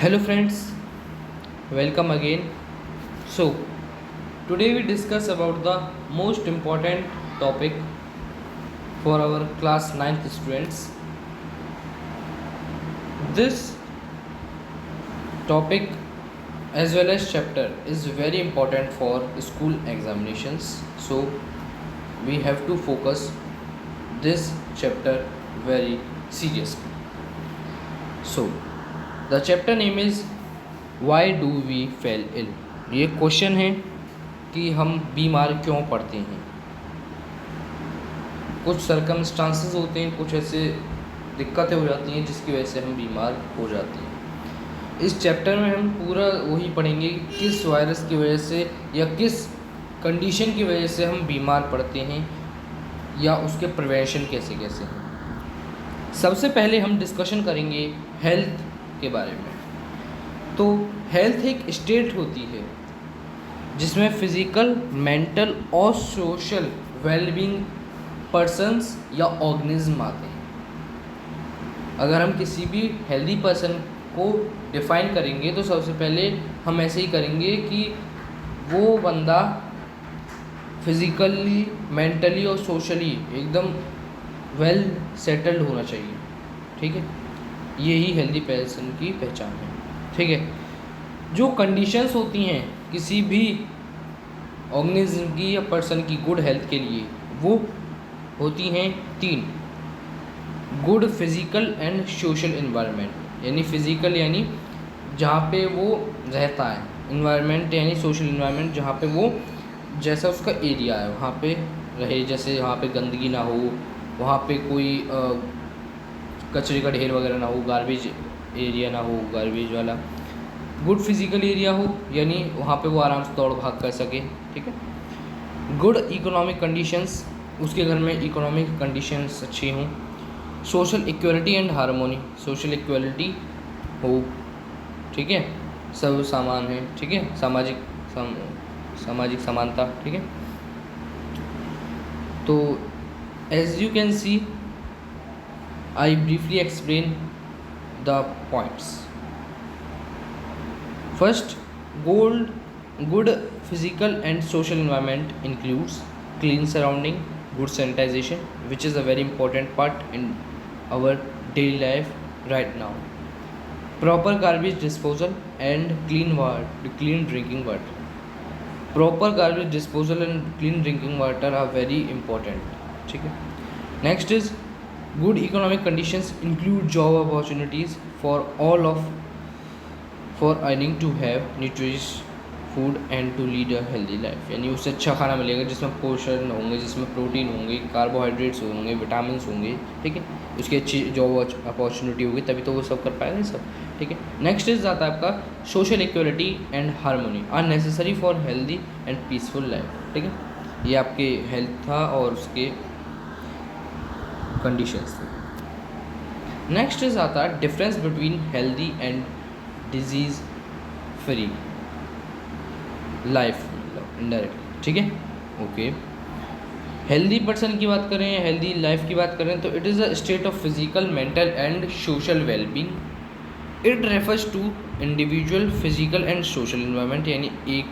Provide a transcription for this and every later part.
Hello friends, welcome again. So, today we discuss about the most important topic for our class ninth students. This topic as well as chapter is very important for school examinations. So, we have to focus this chapter very seriously. So, the chapter name is Why do we fall ill? ये question है कि हम बीमार क्यों पड़ते हैं। कुछ circumstances होते हैं, कुछ ऐसे दिक्कतें हो जाती हैं जिसकी वजह से हम बीमार हो जाते हैं। इस चैप्टर में हम पूरा वही पढ़ेंगे कि किस वायरस की वजह से या किस कंडीशन की वजह से हम बीमार पड़ते हैं या उसके प्रिवेंशन कैसे कैसे हैं। सबसे पहले हम डिस्कशन करेंगे हेल्थ के बारे में। तो हेल्थ एक स्टेट होती है जिसमें फिज़िकल, मेंटल और सोशल वेलबींग पर्सन्स या ऑर्गेनिज्म आते हैं। अगर हम किसी भी हेल्दी पर्सन को डिफ़ाइन करेंगे तो सबसे पहले हम ऐसे ही करेंगे कि वो बंदा फिज़िकली, मेंटली और सोशली एकदम वेल सेटल्ड होना चाहिए। ठीक है, यही हेल्दी पर्सन की पहचान है। ठीक है, जो कंडीशंस होती हैं किसी भी ऑर्गेनिज्म की या पर्सन की गुड हेल्थ के लिए, वो होती हैं तीन। Good physical and social environment, यानी फिज़िकल यानी जहाँ पे वो रहता है, इन्वायरमेंट यानी सोशल इन्वायरमेंट जहाँ पे वो जैसा उसका एरिया है वहाँ पे रहे, जैसे वहाँ पे गंदगी ना हो, वहाँ पे कोई कचरे का ढेर वगैरह ना हो, गार्बेज एरिया ना हो, गार्बेज वाला। गुड फिज़िकल एरिया हो यानी वहाँ पे वो आराम से दौड़ भाग कर सके। ठीक है। गुड इकोनॉमिक कंडीशंस, उसके घर में इकोनॉमिक कंडीशंस अच्छी हों। Social equality and harmony, social equality हो। ठीक है, सब सामान है। ठीक है, सामाजिक समानता। ठीक है। तो as you can see, I briefly explain the points. First, good physical and social environment includes clean surrounding, good sanitization, which is a very important part in our daily life right now. Proper garbage disposal and clean drinking water. Proper garbage disposal and clean drinking water are very important. ठीक है. Next is good economic conditions include job opportunities for earning to have nutritious food and to lead a healthy life, यानी उससे अच्छा खाना मिलेगा जिसमें पोषण होंगे, जिसमें प्रोटीन होंगे, कार्बोहाइड्रेट्स होंगे, विटामिन होंगे। ठीक है, उसकी अच्छी जॉब अपॉर्चुनिटी होगी, तभी तो वो सब कर पाएगा ये सब। ठीक है। नेक्स्ट इज आता है आपका social equality and harmony are necessary for healthy and peaceful life. ठीक है, ये आपके हेल्थ था और उसके कंडीशंस थे। नेक्स्ट इज आता है difference between healthy and disease free life, indirectly. ठीक है, ओके। हेल्दी पर्सन की बात करें, हेल्दी लाइफ की बात करें, तो it is a state of physical, mental and social wellbeing. It refers to individual physical and social environment, यानी एक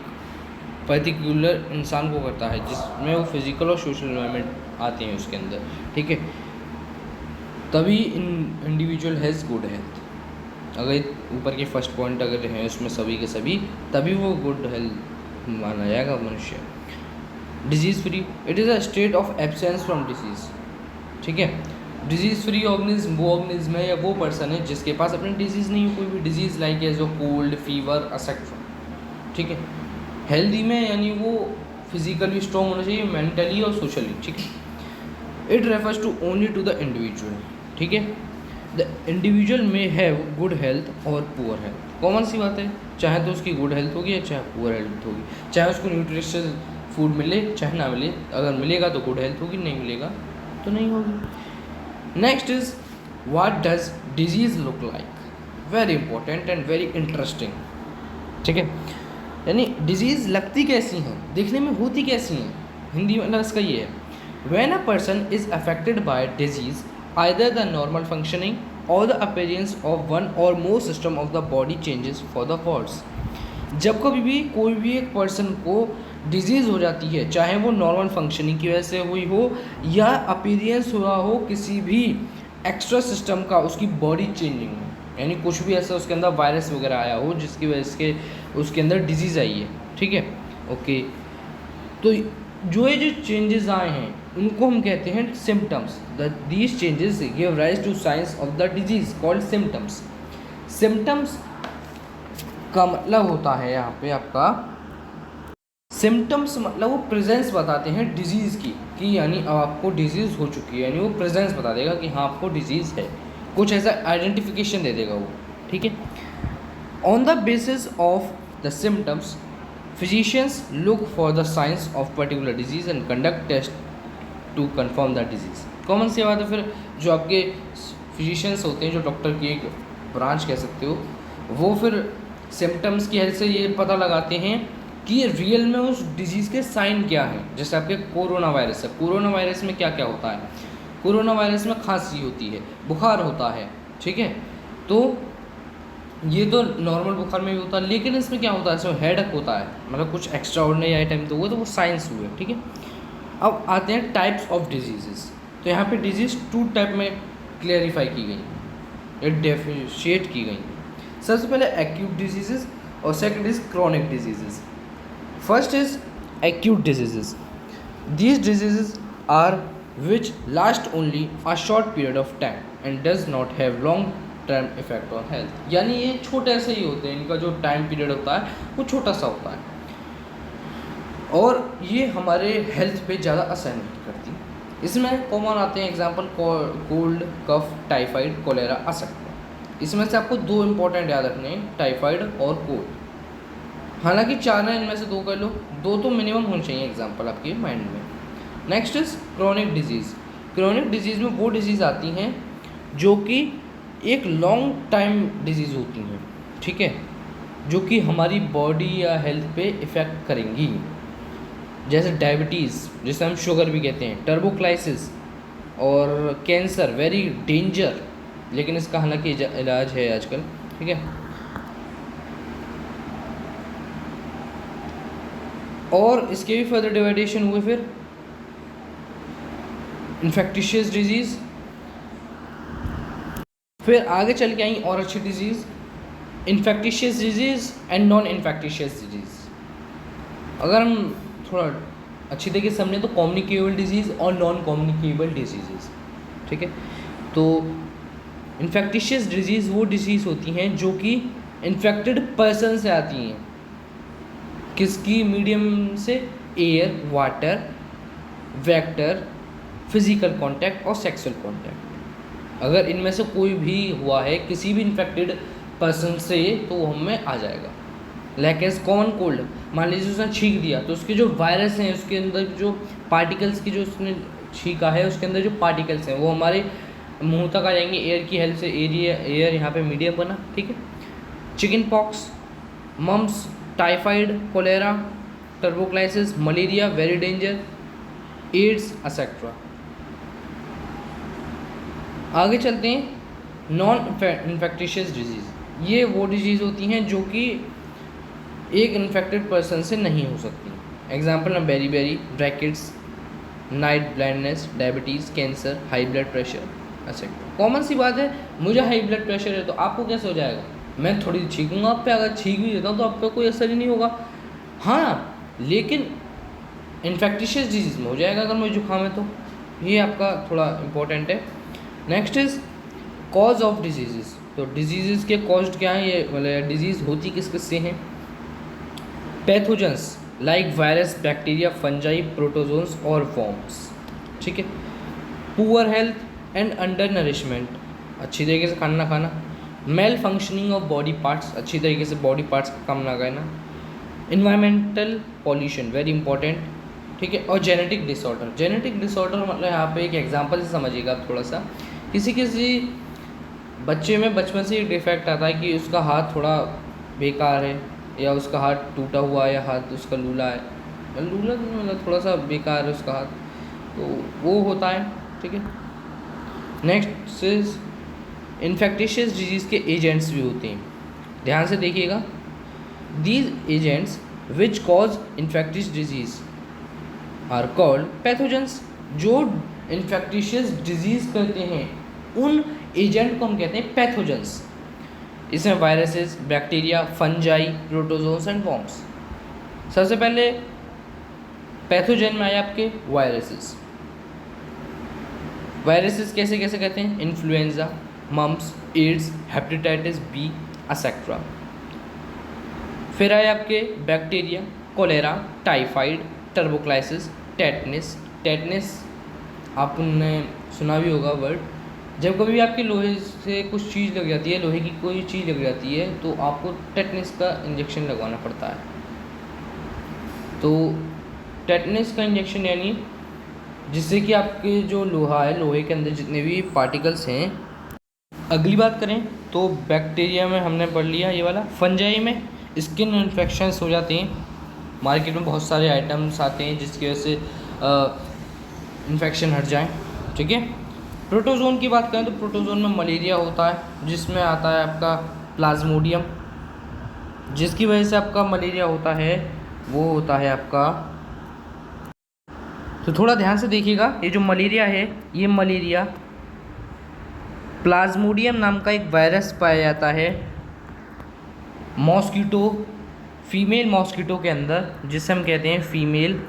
पर्टिकुलर इंसान को करता है जिसमें वो फिजिकल और सोशल इन्वायरमेंट आते हैं उसके अंदर। ठीक है, तभी इंडिविजुअल हैज़ गुड हेल्थ। अगर ऊपर के फर्स्ट पॉइंट अगर हैं उसमें सभी के सभी, तभी वो गुड हेल्थ माना जाएगा मनुष्य। Disease free, it is a state of absence from disease. ठीक है, डिजीज़ फ्री ऑर्गेनिज्म वो ऑर्गेनिज्म है या वो पर्सन है जिसके पास अपनी डिजीज़ नहीं हो, कोई भी disease like as cold, fever, etcetera. ठीक है, हेल्दी में यानी वो फिजिकली स्ट्रॉन्ग होना चाहिए, मेंटली और सोशली। ठीक है, it refers to only to the individual. ठीक है, द इंडिविजुअल में हैव गुड हेल्थ और पुअर हेल्थ। कॉमन सी बात है, चाहे तो उसकी गुड हेल्थ होगी या चाहे पुअर हेल्थ होगी, चाहे उसको न्यूट्रिशियस फूड मिले चाहे ना मिले, अगर मिलेगा तो गुड हेल्थ होगी, नहीं मिलेगा तो नहीं होगी। Next is what does disease look like, very important and very interesting. ठीक है, यानी डिजीज़ लगती कैसी हैं, देखने में होती कैसी हैं, हिंदी मतलब इसका ये है, when a person is affected by disease either the normal functioning or the appearance of one or more system of the body changes for the cause. जब कभी भी कोई भी एक पर्सन को डिजीज़ हो जाती है, चाहे वो नॉर्मल फंक्शनिंग की वजह से हुई हो या अपीयरेंस हुआ हो किसी भी एक्स्ट्रा सिस्टम का, उसकी बॉडी चेंजिंग हो, यानी कुछ भी ऐसा उसके अंदर वायरस वगैरह आया हो जिसकी वजह से उसके अंदर डिजीज़ आई है, ठीक है, ओके। तो जो ये जो चेंजेस आए हैं उनको हम कहते हैं symptoms. These changes give rise to signs of the disease called symptoms. Symptoms का मतलब होता है यहाँ पे आपका, सिम्टम्स मतलब वो प्रेजेंस बताते हैं डिजीज़ की, कि यानी अब आपको डिजीज़ हो चुकी है, यानी वो प्रेजेंस बता देगा कि हाँ आपको डिजीज़ है, कुछ ऐसा आइडेंटिफिकेशन दे देगा वो, ठीक है। On the basis of the symptoms physicians look for the signs of particular disease and conduct test to confirm the disease. Common सी बात है, फिर जो आपके फिजिशियंस होते हैं, जो डॉक्टर की एक ब्रांच कह सकते हो, वो फिर सिम्टम्स की हेल्प से ये पता लगाते हैं कि रियल में उस डिजीज़ के साइन क्या हैं। जैसे आपके कोरोना वायरस है, कोरोना वायरस में क्या क्या होता है, कोरोना वायरस में खांसी होती है, बुखार होता है, ठीक है। तो ये तो नॉर्मल बुखार में भी होता है, लेकिन इसमें क्या होता है, इसमें हेडेक होता है, मतलब कुछ एक्स्ट्रा ऑर्डिनरी आइटम तो हुआ, तो वो साइंस हुए, ठीक है। अब आते हैं टाइप्स ऑफ डिजीज़। तो यहाँ पे डिजीज़ 2 टाइप में क्लियरिफाई की गई, डिफरेंशिएट की गई। सबसे पहले एक्यूट डिजीज़ और second is chronic disease. First is acute disease. These disease are which last only a short period of time and does not have long term effect on health. यानी ये छोटे से ही होते हैं, इनका जो टाइम पीरियड होता है वो छोटा सा होता है और ये हमारे हेल्थ पे ज़्यादा असर नहीं करती। इसमें कॉमन आते हैं एग्जांपल कोल्ड, कफ, टाइफाइड, कोलेरा आ सकते हैं। इसमें से आपको 2 इंपॉर्टेंट याद रखने हैं, टाइफाइड और कोल्ड। हालांकि 4 है, इनमें से 2 कर लो, 2 तो मिनिमम होने चाहिए एग्जांपल आपके माइंड में। Next is chronic disease. Chronic disease में वो डिजीज़ आती हैं जो कि एक लॉन्ग टाइम डिजीज़ होती हैं, ठीक है, जो कि हमारी बॉडी या हेल्थ पे इफ़ेक्ट करेंगी। जैसे डायबिटीज़, जिसे हम शुगर भी कहते हैं, टर्बोक्लाइसिस और कैंसर, वेरी डेंजर, लेकिन इसका हालांकि इलाज है आजकल, ठीक है। और इसके भी फर्दर डिवाइडेशन हुए फिर इन्फेक्टिशियस डिजीज़, फिर आगे चल के आई और अच्छी disease, infectious disease and non infectious disease. अगर हम थोड़ा अच्छी तरीके से समझे तो कम्युनिकेबल डिजीज़ और नॉन कम्युनिकेबल डिजीज़, ठीक है। तो इन्फेक्टिशियस डिजीज़ वो डिजीज़ होती हैं जो कि इन्फेक्टेड पर्सन से आती हैं, किसकी मीडियम से, air, water, vector, physical contact और सेक्सुअल कांटेक्ट। अगर इनमें से कोई भी हुआ है किसी भी इन्फेक्टेड पर्सन से तो वो हमें आ जाएगा। लाइक एज कॉमन कोल्ड, मान लीजिए उसने छींक दिया तो उसके जो वायरस हैं, उसके अंदर जो पार्टिकल्स की, जो उसने छींका है उसके अंदर जो पार्टिकल्स हैं वो हमारे मुंह तक आ जाएंगे एयर की हेल्प से। एयर यहाँ पे मीडियम बना, ठीक है। Chicken pox, mumps, typhoid, cholera, tuberculosis, malaria, very danger, AIDS etcetera. आगे चलते हैं नॉन इन्फेक्टिशियस डिजीज़। ये वो डिजीज़ होती हैं जो कि एक इन्फेक्टेड पर्सन से नहीं हो सकती। एग्जाम्पल ना बेरी, rickets, night blindness, diabetes, cancer, high blood pressure, etcetera. Common सी बात है, मुझे हाई ब्लड प्रेशर है तो आपको कैसे हो जाएगा? मैं थोड़ी छींकूंगा आप पे, अगर छींक भी देता हूँ तो आप पे कोई असर ही नहीं होगा। हाँ, लेकिन इन्फेक्टिशियस डिजीज़ में हो जाएगा अगर मुझे जुकाम है तो। ये आपका थोड़ा इम्पोर्टेंट है। Next is cause of disease. तो डिजीज़ के कॉज क्या हैं, ये मतलब डिजीज़ होती किस किस से हैं? Pathogens like virus, bacteria, fungi, protozoans और वॉर्म्स, ठीक है। Poor health and undernourishment, अच्छी तरीके से खाना ना खाना। Malfunctioning of body parts, अच्छी तरीके से बॉडी पार्ट्स का काम ना करना। इन्वायरमेंटल पॉल्यूशन, वेरी इंपॉर्टेंट, ठीक है। और जेनेटिक डिसऑर्डर। जेनेटिक डिसऑर्डर मतलब यहाँ पे एक एग्जांपल से समझिएगा आप थोड़ा सा। किसी बच्चे में बचपन से एक डिफेक्ट आता है कि उसका हाथ थोड़ा बेकार है, या उसका हाथ टूटा हुआ है, या हाथ उसका लूला है, लूला मतलब थोड़ा सा बेकार है उसका हाथ, तो वो होता है, ठीक है। नेक्स्ट इज इन्फेक्टिशियस डिजीज़ के एजेंट्स भी होते हैं। ध्यान से देखिएगा, these agents which cause infectious disease are called pathogens. जो इन्फेक्टिशियस डिजीज़ करते हैं उन एजेंट को हम कहते हैं पैथोजेंस। इसमें viruses, bacteria, fungi, protozoans and worms. सबसे पहले पैथोजेन में आए आपके वायरसेस। वायरसेस कैसे कैसे कहते हैं? Influenza, mumps, AIDS, hepatitis B, etcetera. फिर आए आपके bacteria, cholera, typhoid, tuberculosis, tetanus. Tetanus आपने सुना भी होगा वर्ड। जब कभी भी आपके लोहे से कुछ चीज़ लग जाती है, लोहे की कोई चीज़ लग जाती है, तो आपको टेटनिस का इंजेक्शन लगवाना पड़ता है। तो टेटनिस का इंजेक्शन यानी जिससे कि आपके जो लोहा है, लोहे के अंदर जितने भी पार्टिकल्स हैं। अगली बात करें तो बैक्टीरिया में हमने पढ़ लिया ये वाला। फंजाई में स्किन इन्फेक्शंस हो जाते हैं। मार्केट में बहुत सारे आइटम्स आते हैं जिसकी वजह से इन्फेक्शन हट जाए, ठीक है। प्रोटोजोन की बात करें तो प्रोटोजोन में मलेरिया होता है, जिसमें आता है आपका प्लाज्मोडियम। जिसकी वजह से आपका मलेरिया होता है वो होता है आपका, तो थोड़ा ध्यान से देखिएगा, ये जो मलेरिया है, ये मलेरिया प्लाज्मोडियम नाम का एक वायरस पाया जाता है मॉस्किटो, फीमेल मॉस्किटो के अंदर, जिसे हम कहते हैं फीमेल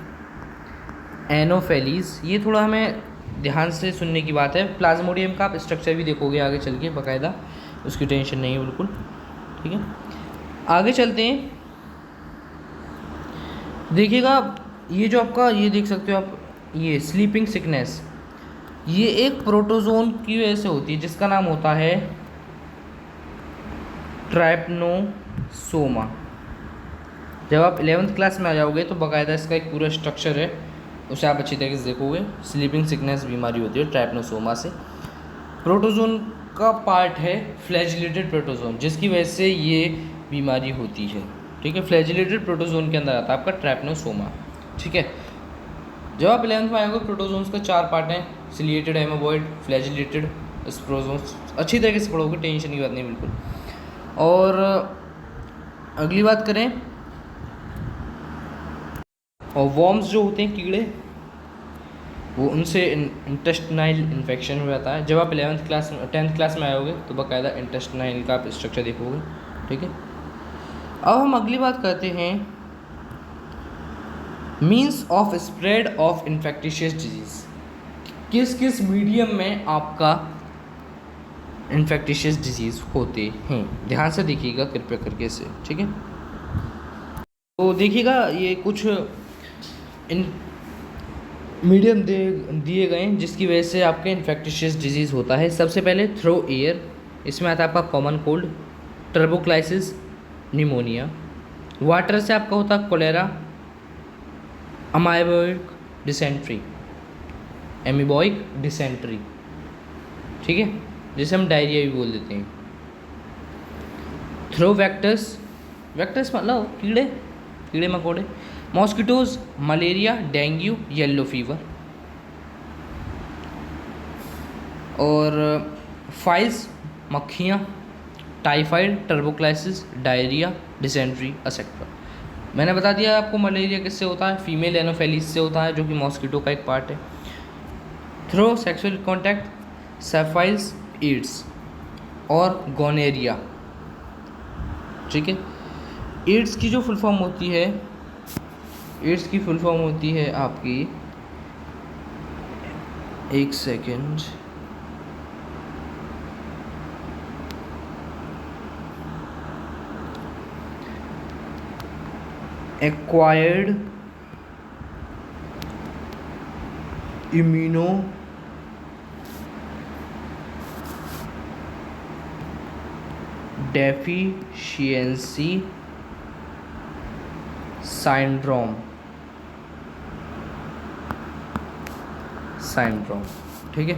एनोफेलीज। ये थोड़ा हमें ध्यान से सुनने की बात है। प्लाज्मोडियम का आप स्ट्रक्चर भी देखोगे आगे चल के बाकायदा, उसकी टेंशन नहीं है बिल्कुल, ठीक है। आगे चलते हैं, देखिएगा ये जो आपका, ये देख सकते हो आप, ये स्लीपिंग सिकनेस, ये एक प्रोटोजोन की वजह से होती है जिसका नाम होता है ट्राइपनोसोमा। जब आप 11th क्लास में आ जाओगे तो बाकायदा इसका एक पूरा स्ट्रक्चर है, उसे आप अच्छी तरीके से देखोगे। स्लीपिंग सिकनेस बीमारी होती है ट्राइपनोसोमा से। प्रोटोजोन का पार्ट है फ्लैजिलेटेड प्रोटोजोन, जिसकी वजह से ये बीमारी होती है, ठीक है। फ्लैजिलेटेड प्रोटोजोन के अंदर आता है आपका ट्राइपनोसोमा, ठीक है। जब आप 11th में आएंगे, प्रोटोजोन्स का 4 पार्ट हैं, सिलिएटेड, एमोबॉइड, फ्लैजिलेटेड, स्प्रोजोन्स। अच्छी तरीके से पढ़ोगे, टेंशन की बात नहीं बिल्कुल। और अगली बात करें, और वॉर्म्स जो होते हैं, कीड़े, वो उनसे इंटेस्टाइनल इन्फेक्शन हो जाता है। जब आप 10th क्लास में आओगे तो बाकायदा इंटेस्टाइनल का आप स्ट्रक्चर देखोगे, ठीक है। अब हम अगली बात करते हैं, means of spread of infectious disease. किस किस मीडियम में आपका इन्फेक्टिशियस डिजीज़ होते हैं, ध्यान से देखिएगा कृपया करके इसे, ठीक है। तो देखिएगा ये कुछ इन मीडियम दिए गए हैं जिसकी वजह से आपके इन्फेक्टिशियस डिजीज़ होता है। सबसे पहले थ्रो एयर, इसमें आता है आपका कॉमन कोल्ड, टर्बोक्लाइसिस, निमोनिया। वाटर से आपका होता है कोलेरा, अमीबॉइक डिसेंट्री, एमीबॉइक डिसेंट्री, ठीक है, जिसे हम डायरिया भी बोल देते हैं। थ्रो वेक्टर्स, वेक्टर्स मतलब कीड़े, कीड़े मकोड़े। Mosquitoes, malaria, dengue, yellow fever. और फाइल्स, मक्खियाँ, टाइफाइड, टर्बोक्लाइसिस, डायरिया, डिसेंट्री, एसेट्रा। मैंने बता दिया आपको मलेरिया किससे होता है, फीमेल एनोफेलिस से होता है, जो कि मॉस्किटो का एक पार्ट है। थ्रो सेक्सुअल कॉन्टैक्ट, सेफाइल्स, एड्स और गोनेरिया, ठीक है। एड्स की जो फुल फॉर्म होती है, एड्स की फुल फॉर्म होती है आपकी, एक second, acquired immuno deficiency syndrome, ठीक है।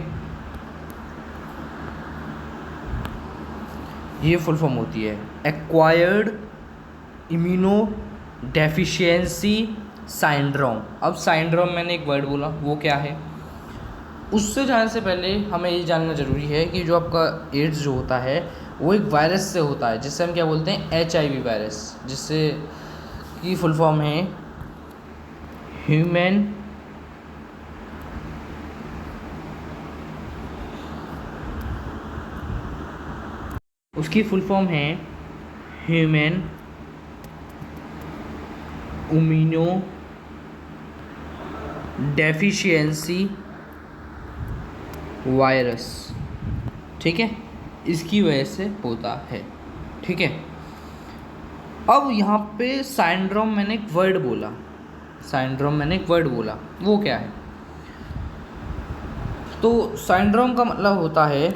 ये फुल फॉर्म होती है एक्वायर्ड इम्यूनो डेफिशिएंसी सिंड्रोम। अब सिंड्रोम मैंने एक वर्ड बोला, वो क्या है? उससे जाने से पहले हमें ये जानना ज़रूरी है कि जो आपका एड्स जो होता है वो एक वायरस से होता है, जिससे हम क्या बोलते हैं, HIV वायरस, जिससे की फुल फॉर्म है ह्यूमन उसकी फुल फॉर्म है ह्यूमन इम्यूनो डेफिशिएंसी वायरस। ठीक है, इसकी वजह से होता है। ठीक है, अब यहाँ पे साइंड्रोम मैंने एक वर्ड बोला, वो क्या है? तो साइंड्रोम का मतलब होता है,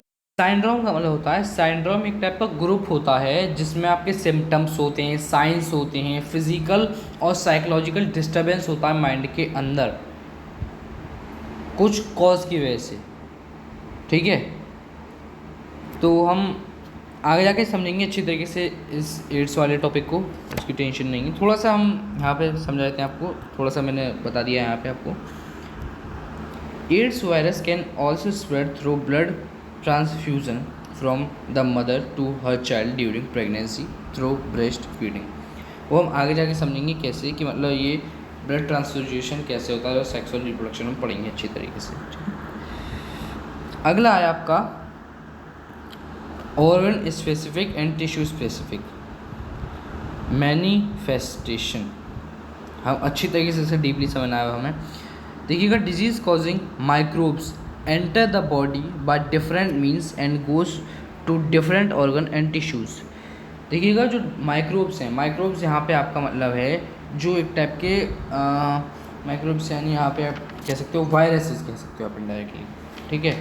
साइंड्रोम एक टाइप का ग्रुप होता है जिसमें आपके सिम्टम्स होते हैं, साइंस होते हैं, फिजिकल और साइकोलॉजिकल डिस्टर्बेंस होता है माइंड के अंदर कुछ कॉज की वजह से। ठीक है, तो हम आगे जाके समझेंगे अच्छी तरीके से इस एड्स वाले टॉपिक को, उसकी टेंशन नहीं है। थोड़ा सा हम यहाँ पे समझा देते हैं आपको, थोड़ा सा मैंने बता दिया है यहाँ पे आपको। AIDS virus can also spread through blood transfusion from the mother to her child during pregnancy through breast feeding. वो हम आगे जाके समझेंगे कैसे, कि मतलब ये ब्लड ट्रांसफ्यूजन कैसे होता है और सेक्सुअल रिप्रोडक्शन में पढ़ेंगे अच्छी तरीके से। अगला है आपका organ specific and tissue specific manifestation. हम अच्छी तरीके से इसे डीपली समझना है हमें। देखिएगा, disease causing microbes enter the body by different means and goes to different organ and tissues. देखिएगा, जो माइक्रोब्स हैं, माइक्रोब्स यहाँ पे आपका मतलब है जो एक टाइप के माइक्रोब्स, यानी यहाँ पे आप कह सकते हो वायरसेस कह सकते हो आप इनडायरेक्टली। ठीक है,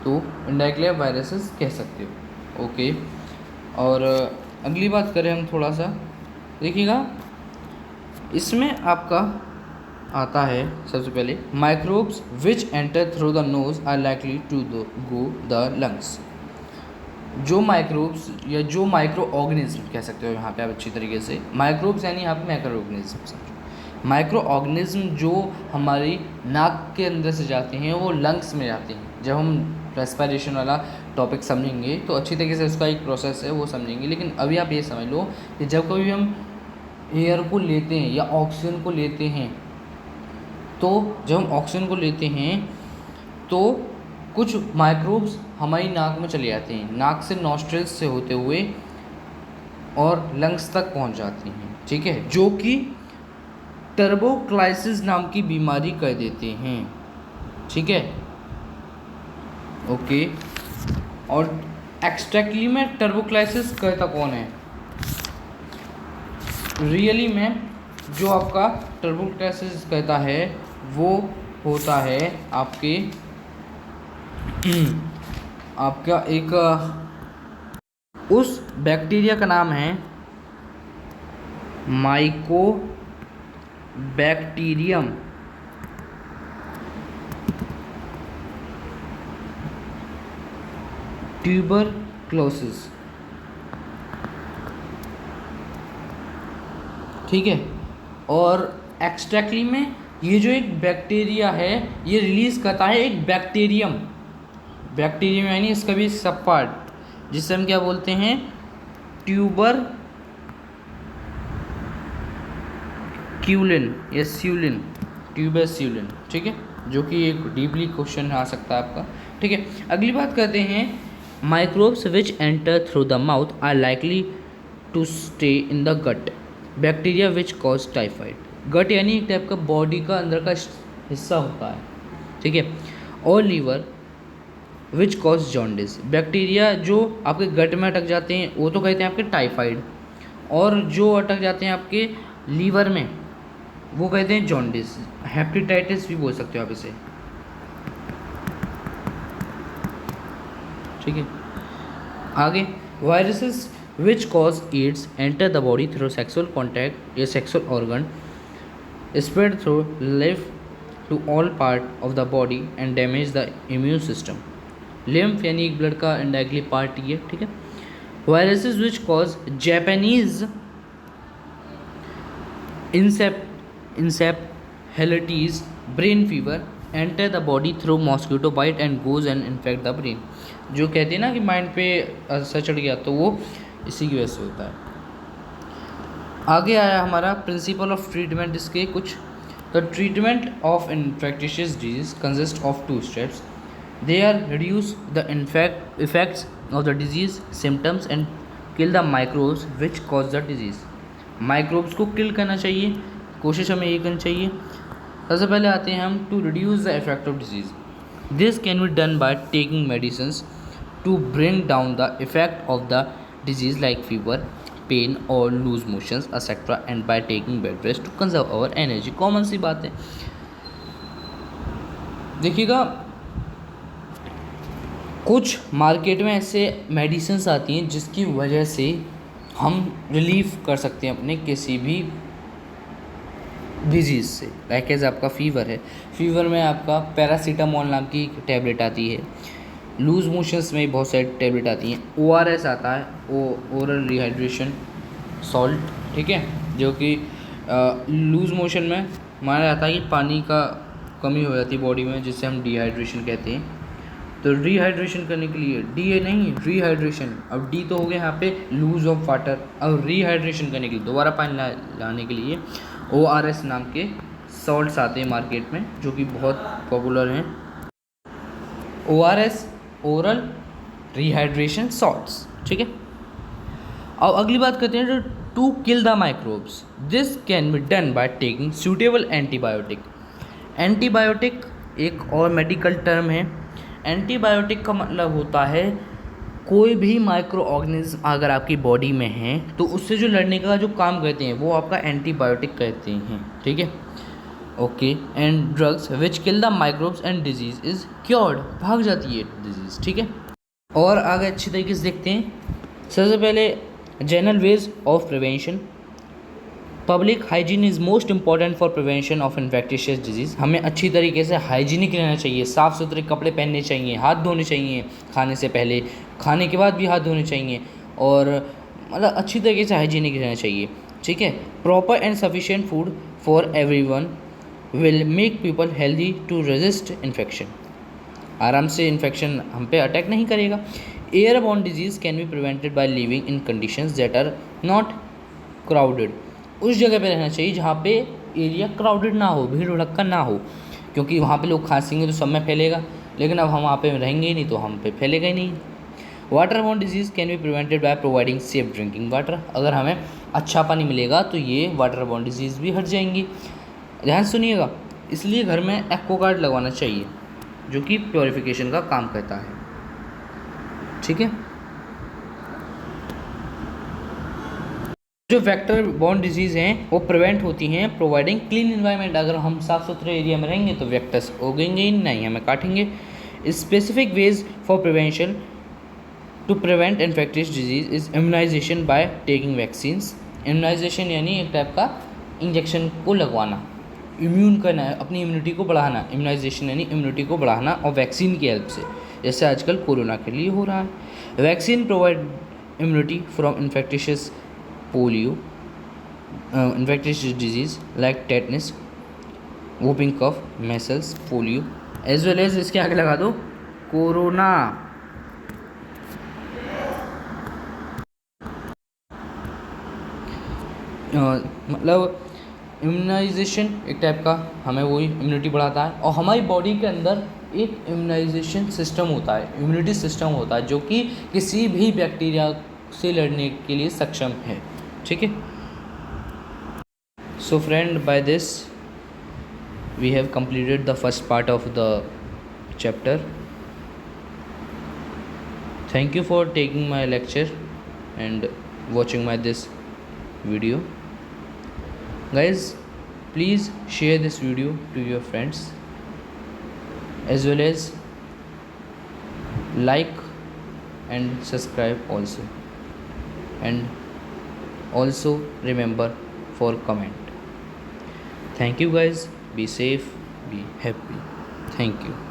तो इनडायरेक्टली आप वायरसेस कह सकते हो। ओके, और अगली बात करें हम थोड़ा सा, देखिएगा इसमें आपका आता है सबसे पहले microbes which enter through the nose are likely to go the lungs. जो माइक्रोब्स या जो माइक्रो ऑर्गेनिज्म कह सकते हो यहाँ पे आप अच्छी तरीके से, माइक्रोब्स यानी यहाँ पे माइक्रो ऑर्गेनिज्म समझो। माइक्रो ऑर्गेनिज्म जो हमारी नाक के अंदर से जाते हैं वो लंग्स में जाते हैं। जब हम रेस्पिरेशन वाला टॉपिक समझेंगे तो अच्छी तरीके से उसका एक प्रोसेस है वो समझेंगे, लेकिन अभी आप ये समझ लो कि जब कभी हम एयर को लेते हैं या ऑक्सीजन को लेते हैं, तो जब हम ऑक्सीजन को लेते हैं तो कुछ माइक्रोब्स हमारी नाक में चले जाते हैं, नाक से नॉस्ट्रिल्स से होते हुए और लंग्स तक पहुंच जाती हैं। ठीक है, जो कि टर्बोक्लाइसिस नाम की बीमारी कर देते हैं। ठीक है, ओके, और एक्सट्रैक्टली में टर्बोक्लाइसिस करता कौन है? रियली में जो आपका टर्बोक्लाइसिस करता है वो होता है आपका एक उस बैक्टीरिया का नाम है माइकोबैक्टीरियम ट्यूबरक्लोसिस। ठीक है, और एक्सट्रैक्टली में ये जो एक बैक्टीरिया है ये रिलीज़ करता है एक बैक्टीरियम यानी इसका भी सब पार्ट, जिससे हम क्या बोलते हैं, ट्यूबरक्यूलिन या स्यूलिन, ट्यूबरस्यूलिन। ठीक है, जो कि एक डीपली क्वेश्चन आ सकता है आपका। ठीक है, अगली बात करते हैं microbes which enter through the mouth are likely to stay in the gut bacteria which cause typhoid. Gut यानी एक टाइप का बॉडी का अंदर का हिस्सा होता है। ठीक है, और liver which cause jaundice. Bacteria जो आपके गट में अटक जाते हैं वो तो कहते हैं आपके टाइफाइड, और जो अटक जाते हैं आपके लीवर में वो कहते हैं जॉन्डिस। हेपेटाइटिस भी बोल सकते हो आप इसे। ठीक है, आगे viruses which cause AIDS enter the body through sexual contact a sexual organ spread through lymph to all part of the body and damage the immune system। lymph यानी एक ब्लड का indirectly पार्ट ही है। ठीक है, viruses which cause Japanese encephalitis, brain fever enter the body through mosquito bite and goes and infect the brain. जो कहते हैं ना कि माइंड पे असर चढ़ गया, तो वो इसी की वजह से होता है। आगे आया हमारा प्रिंसिपल ऑफ ट्रीटमेंट, इसके कुछ। The treatment of infectious disease consist of 2 steps. They are reduce the effects of the disease symptoms and kill the microbes which cause the disease. Microbes को किल करना चाहिए, कोशिश हमें ये करनी चाहिए। सबसे पहले आते हैं हम to reduce the effect of disease. This can be done by taking medicines to bring down the effect of the disease like fever, pain और loose motions etcetera and by taking bed rest to conserve our energy. Common सी बात है। देखिएगा, कुछ market में ऐसे medicines आती हैं जिसकी वजह से हम रिलीफ कर सकते हैं अपने किसी भी डिजीज़ से। लाइक एज आपका फ़ीवर है, फ़ीवर में आपका पैरासीटामोल नाम की टैबलेट आती है। लूज़ मोशंस में बहुत सारी टैबलेट आती हैं। ORS आता है, ओरल रिहाइड्रेशन सॉल्ट, ठीक है, जो कि लूज़ मोशन में माना जाता है कि पानी का कमी हो जाती है बॉडी में, जिससे हम डिहाइड्रेशन कहते हैं। तो रिहाइड्रेशन करने के लिए DA नहीं, रिहाइड्रेशन। अब D तो हो गया यहाँ पे लूज ऑफ वाटर। अब रिहाइड्रेशन करने के लिए, दोबारा पानी लाने के लिए ORS नाम के सॉल्ट्स आते हैं मार्केट में, जो कि बहुत पॉपुलर हैं। ORS ओरल रिहाइड्रेशन सॉल्ट्स, ठीक है। अब अगली बात करते हैं to kill the microbes. This can be done by taking suitable antibiotic. Antibiotic एक और मेडिकल टर्म है। एंटीबायोटिक का मतलब होता है कोई भी माइक्रो ऑर्गेनिज्म अगर आपकी बॉडी में है तो उससे जो लड़ने का जो काम करते हैं वो आपका एंटीबायोटिक कहते हैं, ठीक है। Okay, and drugs which kill the microbes and disease is cured, भाग जाती है डिजीज़, ठीक है। और आगे अच्छी तरीके से देखते हैं। सबसे पहले general ways of prevention. Public hygiene is most important for prevention of infectious disease. हमें अच्छी तरीके से हाइजीनिक रहना चाहिए, साफ़ सुथरे कपड़े पहनने चाहिए, हाथ धोने चाहिए खाने से पहले, खाने के बाद भी हाथ धोने चाहिए, और मतलब अच्छी तरीके से हाइजीनिक रहना चाहिए, ठीक है। Proper and sufficient food for everyone will make people healthy to resist infection. आराम से इन्फेक्शन हम पे अटैक नहीं करेगा। Airborne disease can be prevented by living in conditions that are not crowded. उस जगह पे रहना चाहिए जहाँ पे एरिया क्राउडेड ना हो, भीड़ भड़क्का ना हो, क्योंकि वहाँ पे लोग खांसेंगे तो सब में फैलेगा। लेकिन अब हम वहाँ पे रहेंगे ही नहीं तो हम पे फैलेगा ही नहीं। Waterborne disease can be prevented by providing safe drinking water. अगर हमें अच्छा पानी मिलेगा तो ये वाटरबोर्न डिजीज़ भी हट जाएंगी। ध्यान सुनिएगा, इसलिए घर में एक्वागार्ड लगवाना चाहिए जो कि प्योरिफिकेशन का काम करता है, ठीक है। जो वेक्टर बॉर्न डिजीज़ हैं वो प्रिवेंट होती हैं प्रोवाइडिंग क्लीन इन्वायरमेंट। अगर हम साफ़ सुथरे एरिया में रहेंगे तो वेक्टर्स उगेंगे ही नहीं, हमें काटेंगे। Specific ways for prevention to prevent infectious disease is immunization by taking vaccines. Immunization यानी एक टाइप का इंजेक्शन को लगवाना, इम्यून करना है, अपनी इम्यूनिटी को बढ़ाना। इम्यूनाइजेशन यानी इम्यूनिटी को बढ़ाना और वैक्सीन की हेल्प से, जैसे आजकल कोरोना के लिए हो रहा है। Vaccine provide immunity from infectious polio, infectious disease like tetanus, whooping cough, measles, polio, as well as इसके आगे लगा दो कोरोना। मतलब इम्यूनाइजेशन एक टाइप का हमें वही इम्यूनिटी बढ़ाता है, और हमारी बॉडी के अंदर एक इम्यूनाइजेशन सिस्टम होता है, इम्यूनिटी सिस्टम होता है जो कि किसी भी बैक्टीरिया से लड़ने के लिए सक्षम है, ठीक है। So friend, by this we have completed the first part of the chapter. Thank you for taking my lecture and watching my this video. Guys, please share this video to your friends, as well as like and subscribe also, and also remember for comment. Thank you guys. Be safe, be happy. Thank you.